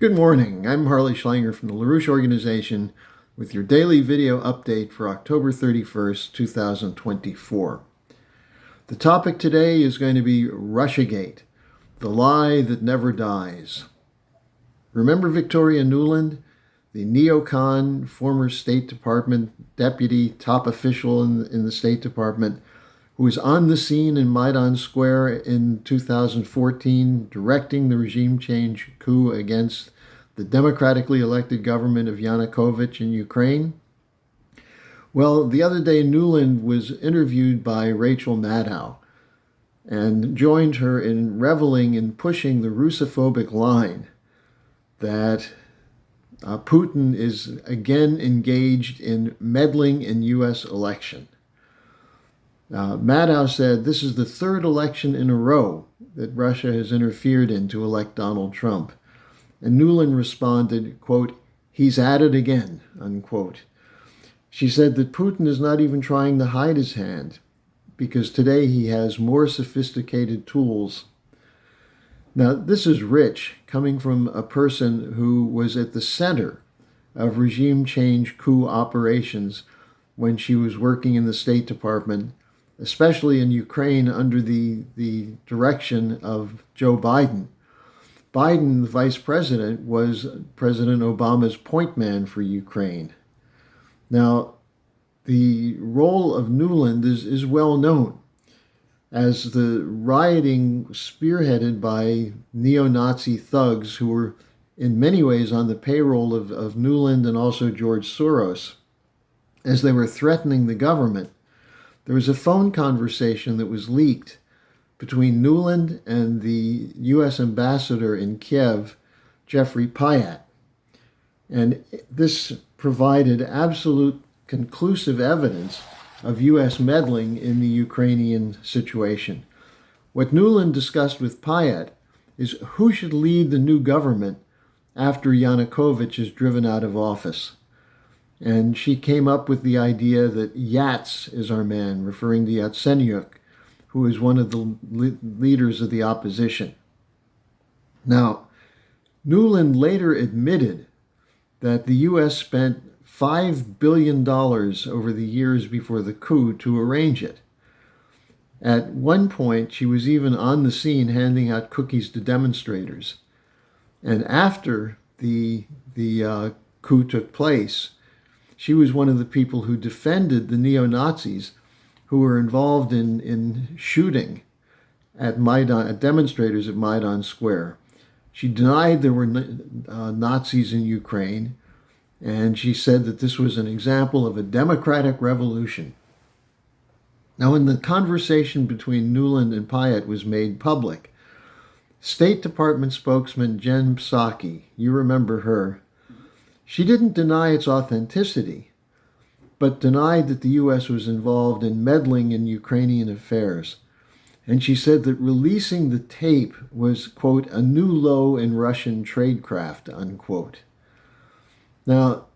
Good morning. I'm harleysch from the LaRouche organization with your daily video update for October 31st, 2024. The topic today is going to be Russiagate, the lie that never dies. Remember Victoria Nuland, the Neocon former State Department deputy top official in the State Department, who was on the scene in Maidan Square in 2014, directing the regime change coup against the democratically elected government of Yanukovych in Ukraine? Well, the other day, Nuland was interviewed by Rachel Maddow and joined her in reveling in pushing the Russophobic line that Putin is again engaged in meddling in U.S. election. Maddow said this is the third election in a row that Russia has interfered in to elect Donald Trump. And Nuland responded, quote, "He's at it again," unquote. She said that Putin is not even trying to hide his hand because today he has more sophisticated tools. Now, this is rich coming from a person who was at the center of regime change coup operations when she was working in the State Department, especially in Ukraine under the direction of Joe Biden. Biden, the vice president, was President Obama's point man for Ukraine. Now, the role of Nuland is well known as the rioting spearheaded by neo-Nazi thugs who were in many ways on the payroll of Nuland and also George Soros. As they were threatening the government, there was a phone conversation that was leaked between Nuland and the U.S. ambassador in Kiev, Jeffrey Pyatt. And this provided absolute conclusive evidence of U.S. meddling in the Ukrainian situation. What Nuland discussed with Pyatt is who should lead the new government after Yanukovych is driven out of office. And she came up with the idea that Yats is our man, referring to Yatsenyuk, who is one of the leaders of the opposition. Now, Nuland later admitted that the U.S. spent $5 billion over the years before the coup to arrange it. At one point, she was even on the scene handing out cookies to demonstrators. And after the coup took place, she was one of the people who defended the neo-Nazis who were involved in shooting at demonstrators at Maidan Square. She denied there were Nazis in Ukraine, and she said that this was an example of a democratic revolution. Now, when the conversation between Nuland and Pyatt was made public, State Department spokesman Jen Psaki, you remember her, she didn't deny its authenticity, but denied that the U.S. was involved in meddling in Ukrainian affairs. And she said that releasing the tape was, quote, a new low in Russian tradecraft, unquote. Now,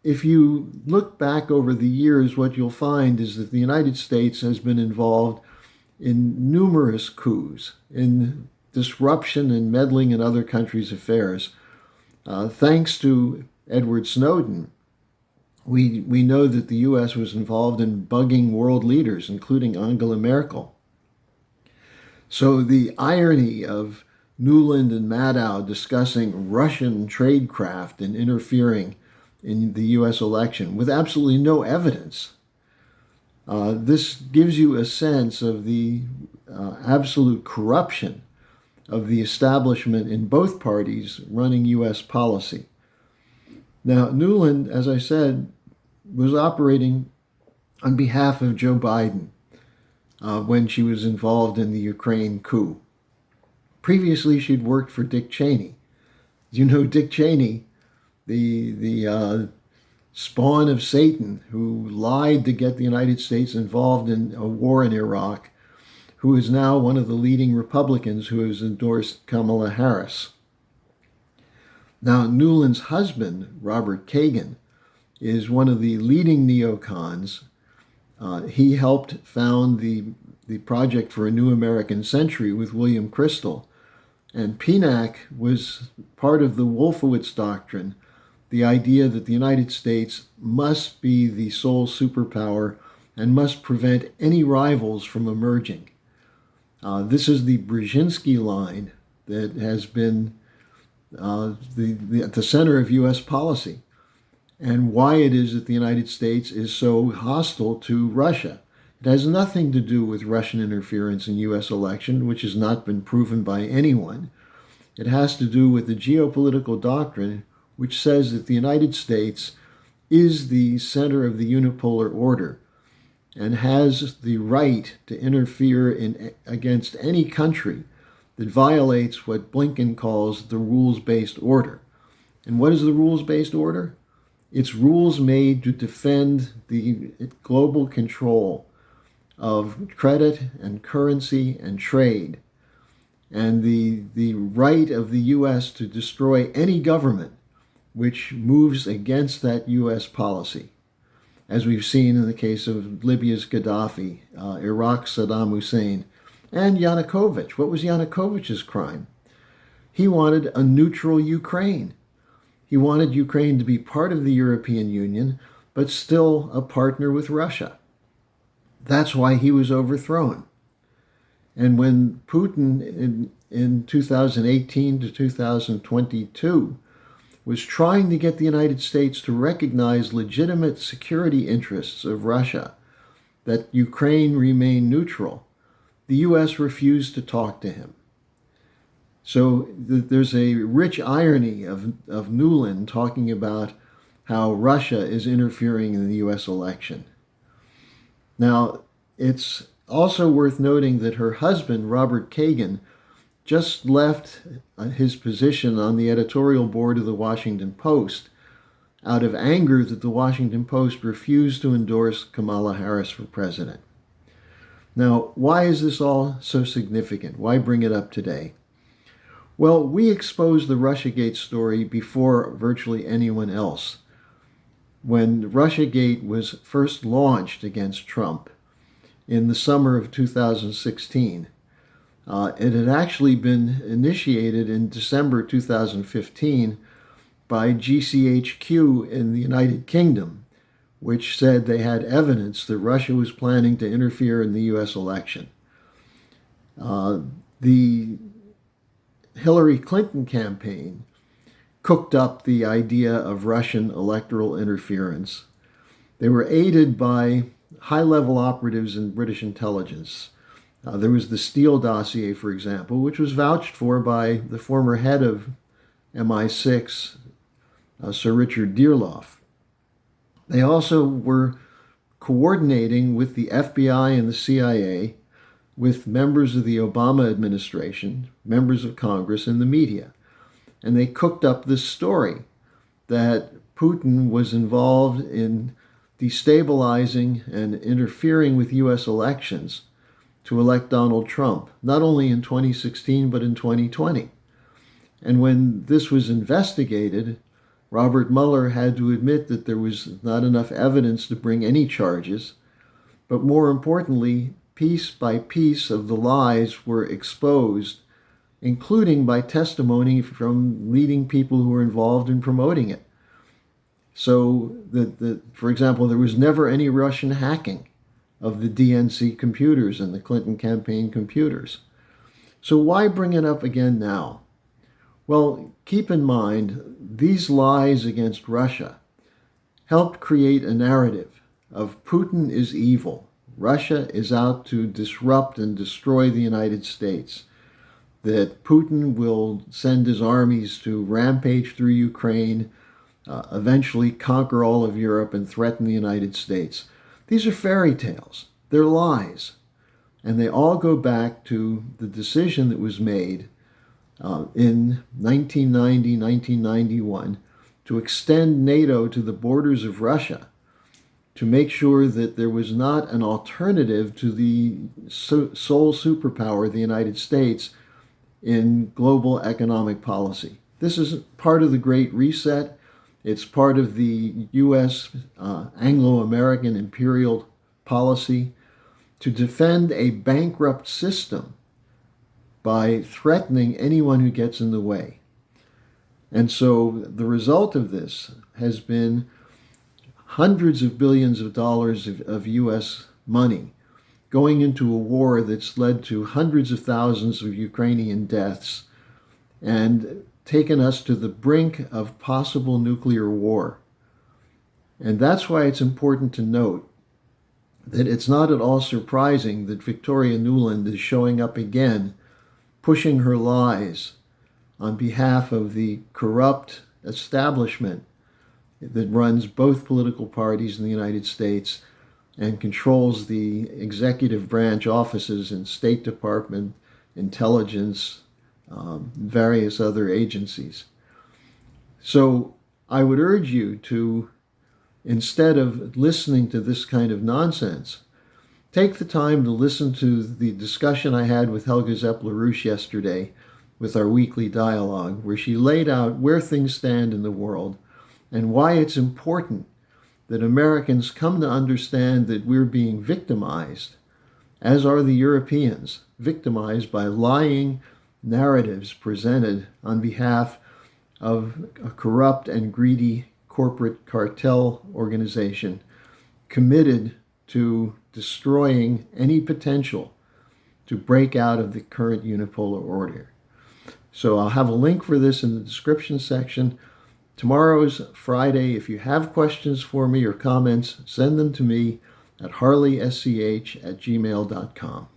if you look back over the years, what you'll find is that the United States has been involved in numerous coups, in disruption and meddling in other countries' affairs. Thanks to Edward Snowden, we know that the U.S. was involved in bugging world leaders, including Angela Merkel. So the irony of Nuland and Maddow discussing Russian tradecraft and interfering in the U.S. election with absolutely no evidence, this gives you a sense of the absolute corruption of the establishment in both parties running U.S. policy. Now, Nuland, as I said, was operating on behalf of Joe Biden when she was involved in the Ukraine coup. Previously, she'd worked for Dick Cheney. You know Dick Cheney, the spawn of Satan, who lied to get the United States involved in a war in Iraq, who is now one of the leading Republicans who has endorsed Kamala Harris. Now, Nuland's husband, Robert Kagan, is one of the leading neocons. He helped found the Project for a New American Century with William Kristol, And PNAC was part of the Wolfowitz doctrine, the idea that the United States must be the sole superpower and must prevent any rivals from emerging. This is the Brzezinski line that has been at the center of U.S. policy, and why it is that the United States is so hostile to Russia. It has nothing to do with Russian interference in U.S. election, which has not been proven by anyone. It has to do with the geopolitical doctrine, which says that the United States is the center of the Unipolar Order and has the right to interfere against any country that violates what Blinken calls the rules-based order. And what is the rules-based order? It's rules made to defend the global control of credit and currency and trade, and the right of the U.S. to destroy any government which moves against that U.S. policy, as we've seen in the case of Libya's Gaddafi, Iraq's Saddam Hussein, and Yanukovych. What was Yanukovych's crime? He wanted a neutral Ukraine. He wanted Ukraine to be part of the European Union, but still a partner with Russia. That's why he was overthrown. And when Putin in 2018 to 2022 was trying to get the United States to recognize legitimate security interests of Russia, that Ukraine remain neutral, the U.S. refused to talk to him. So there's a rich irony of Nuland talking about how Russia is interfering in the U.S. election. Now, it's also worth noting that her husband, Robert Kagan, just left his position on the editorial board of the Washington Post out of anger that the Washington Post refused to endorse Kamala Harris for president. Now, why is this all so significant? Why bring it up today? Well, we exposed the Russiagate story before virtually anyone else. When Russiagate was first launched against Trump in the summer of 2016, it had actually been initiated in December 2015 by GCHQ in the United Kingdom, which said they had evidence that Russia was planning to interfere in the U.S. election. The Hillary Clinton campaign cooked up the idea of Russian electoral interference. They were aided by high-level operatives in British intelligence. There was the Steele dossier, for example, which was vouched for by the former head of MI6, Sir Richard Dearloffe. They also were coordinating with the FBI and the CIA, with members of the Obama administration, members of Congress, and the media. And they cooked up this story that Putin was involved in destabilizing and interfering with U.S. elections to elect Donald Trump, not only in 2016, but in 2020. And when this was investigated, Robert Mueller had to admit that there was not enough evidence to bring any charges, but more importantly, piece by piece of the lies were exposed, including by testimony from leading people who were involved in promoting it. So, for example, there was never any Russian hacking of the DNC computers and the Clinton campaign computers. So why bring it up again now? Well, keep in mind, these lies against Russia helped create a narrative of Putin is evil. Russia is out to disrupt and destroy the United States. That Putin will send his armies to rampage through Ukraine, eventually conquer all of Europe and threaten the United States. These are fairy tales. They're lies. And they all go back to the decision that was made in 1990, 1991 to extend NATO to the borders of Russia, to make sure that there was not an alternative to the sole superpower, the United States, in global economic policy. This is part of the Great Reset. It's part of the U.S. Anglo-American imperial policy to defend a bankrupt system by threatening anyone who gets in the way. And so the result of this has been hundreds of billions of dollars of U.S. money going into a war that's led to hundreds of thousands of Ukrainian deaths and taken us to the brink of possible nuclear war. And that's why it's important to note that it's not at all surprising that Victoria Nuland is showing up again, pushing her lies on behalf of the corrupt establishment that runs both political parties in the United States and controls the executive branch offices in State Department, intelligence, various other agencies. So I would urge you to, instead of listening to this kind of nonsense, take the time to listen to the discussion I had with Helga Zepp-LaRouche yesterday with our weekly dialogue, where she laid out where things stand in the world and why it's important that Americans come to understand that we're being victimized, as are the Europeans, victimized by lying narratives presented on behalf of a corrupt and greedy corporate cartel organization committed to destroying any potential to break out of the current unipolar order. So I'll have a link for this in the description section. Tomorrow's Friday. If you have questions for me or comments, send them to me at harleysch@gmail.com.